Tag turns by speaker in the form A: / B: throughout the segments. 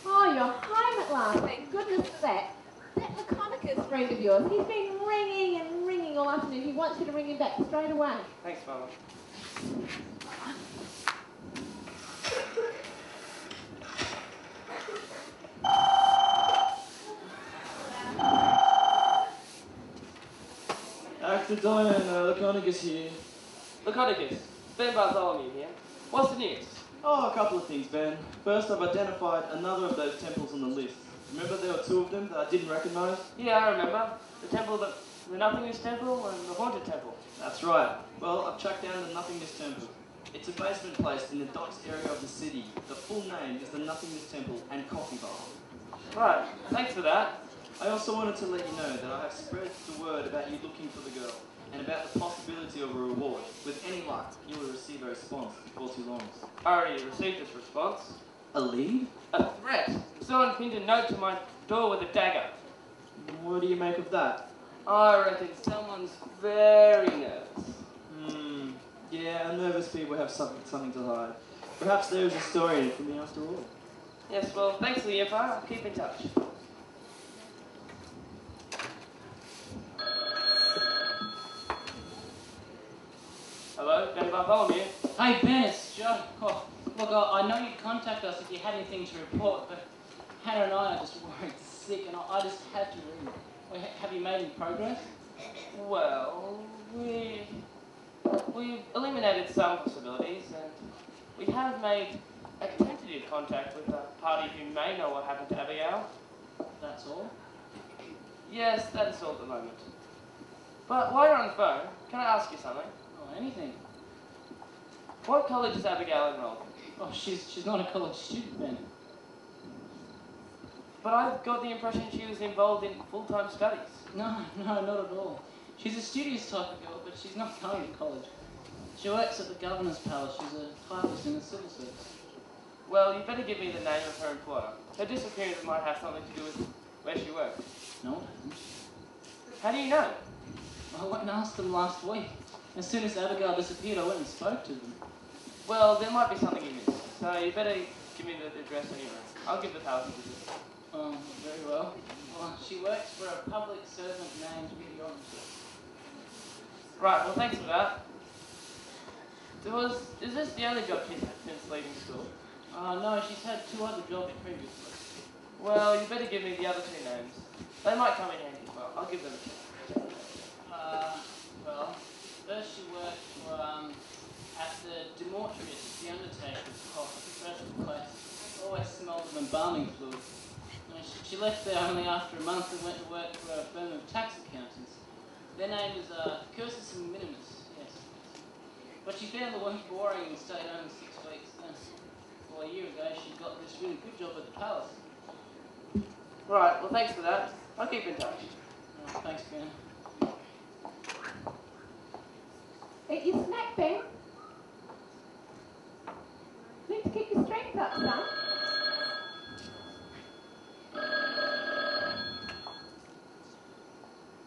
A: Oh, you're home at last. Thank goodness for that. That Laconicus friend of yours, he's been ringing and ringing all afternoon. He wants you to ring him back straight away.
B: Thanks, Mama.
C: Actor Diane, Laconicus here.
B: Laconicus, Ben Bartholomew here. What's the news?
C: Oh, a couple of things, Ben. First, I've identified another of those temples on the list. Remember there were two of them that I didn't recognise?
B: Yeah, I remember. The Nothingness Temple and the Haunted Temple.
C: That's right. Well, I've tracked down the Nothingness Temple. It's a basement place in the docks area of the city. The full name is the Nothingness Temple and Coffee Bar.
B: Right, thanks for that.
C: I also wanted to let you know that I have spread the word about you looking for the girl and about the possibility of a reward. With any luck, you will receive a response before too long.
B: I already received this response.
C: A lead?
B: A threat. Someone pinned a note to my door with a dagger.
C: What do you make of that?
B: I reckon someone's very nervous.
C: Yeah, nervous people have something to hide. Perhaps there is a story in it for me after all.
B: Yes, well, thanks for the info. I'll keep in touch. Hello, Ben Bartholomew.
D: Hey Ben, it's Joe. Oh, look, I know you'd contact us if you had anything to report, but Hannah and I are just worried sick, and I just had to ring. Well, have you made any progress?
B: Well, we've eliminated some possibilities, and we have made a tentative contact with a party who may know what happened to Abigail.
D: That's all?
B: Yes, that is all at the moment. But while you're on the phone, can I ask you something?
D: Oh, anything.
B: What college is Abigail enrolled in?
D: Oh, she's not a college student, Ben.
B: But I've got the impression she was involved in full-time studies.
D: No, not at all. She's a studious type of girl, but she's not going to college. She works at the Governor's Palace. She's a typist in the civil service.
B: Well, you better give me the name of her employer. Her disappearance might have something to do with where she works.
D: No, it hasn't.
B: How do you know?
D: I went and asked them last week. As soon as Abigail disappeared, I went and spoke to them.
B: Well, there might be something you missed, so you better give me the address anyway. I'll give the palace a visit.
D: Very well. Well, she works for a public servant named Yarrahapinni.
B: Right, well, thanks for that. Is this the only job she's had since leaving school?
D: No, she's had 2 other jobs previously.
B: Well, you better give me the other 2 names. They might come in handy as well. I'll give them a check.
D: Well, first she worked for, at the Demetrius, the undertaker's shop, a dreadful place. Always smelled of embalming fluid. She left there only after a month and went to work for a firm of tax accountants. Their name was Cursus and Minimus, yes. But she found the work boring and stayed home 6 weeks. Well, a year ago she got this really good job at the palace.
B: Right, well, thanks for that. I'll keep in touch.
D: Thanks, Ben.
A: Eat your snack, Ben. Need to keep your strength up, son.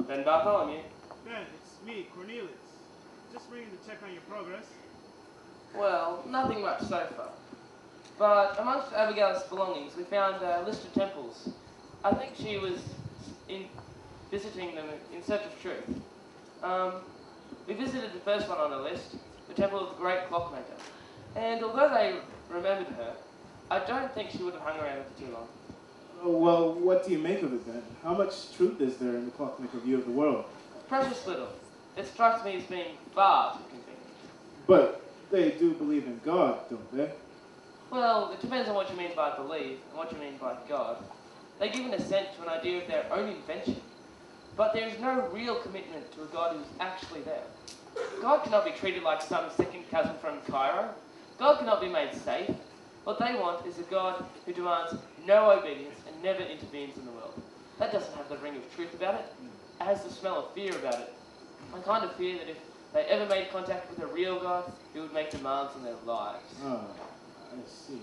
B: Ben Bartholomew.
E: Ben, it's me, Cornelius. Just ringing to check on your progress.
B: Well, nothing much so far. But amongst Abigail's belongings, we found a list of temples. I think she was visiting them in search of truth. We visited the first one on the list, the Temple of the Great Clockmaker. And although they remembered her, I don't think she would have hung around for too long.
E: Oh, well, what do you make of it then? How much truth is there in the clockmaker view of the world?
B: Precious little. It strikes me as being far too convenient.
E: But they do believe in God, don't they?
B: Well, it depends on what you mean by believe and what you mean by God. They give an assent to an idea of their own invention, but there is no real commitment to a God who is actually there. God cannot be treated like some second cousin from Cairo. God cannot be made safe. What they want is a God who demands no obedience and never intervenes in the world. That doesn't have the ring of truth about it. It has the smell of fear about it. I kind of fear that if they ever made contact with a real God, he would make demands on their lives.
E: Oh, I see.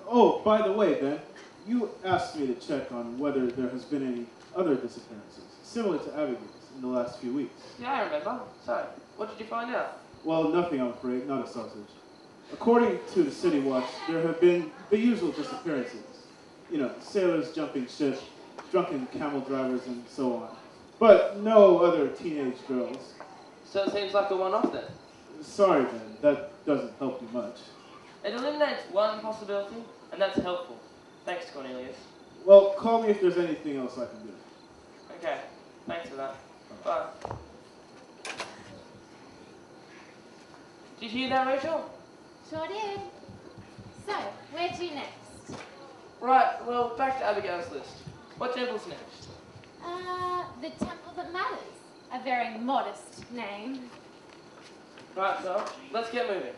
E: Oh, by the way, Ben, you asked me to check on whether there has been any other disappearances, similar to Abigail's, in the last few weeks.
B: Yeah, I remember. So, what did you find out?
E: Well, nothing, I'm afraid, not a sausage. According to the City Watch, there have been the usual disappearances. sailors jumping ship, drunken camel drivers, and so on. But no other teenage girls.
B: So it seems like a one-off then.
E: Sorry, Ben, that doesn't help you much.
B: It eliminates one possibility, and that's helpful. Thanks, Cornelius.
E: Well, call me if there's anything else I can do.
B: Okay, thanks for that. Bye. Did you hear that, Rachel?
A: Sure did. So, where to next?
B: Right, well, back to Abigail's list. What temple's next?
A: The Temple That Matters. A very modest name.
B: Right, so, let's get moving.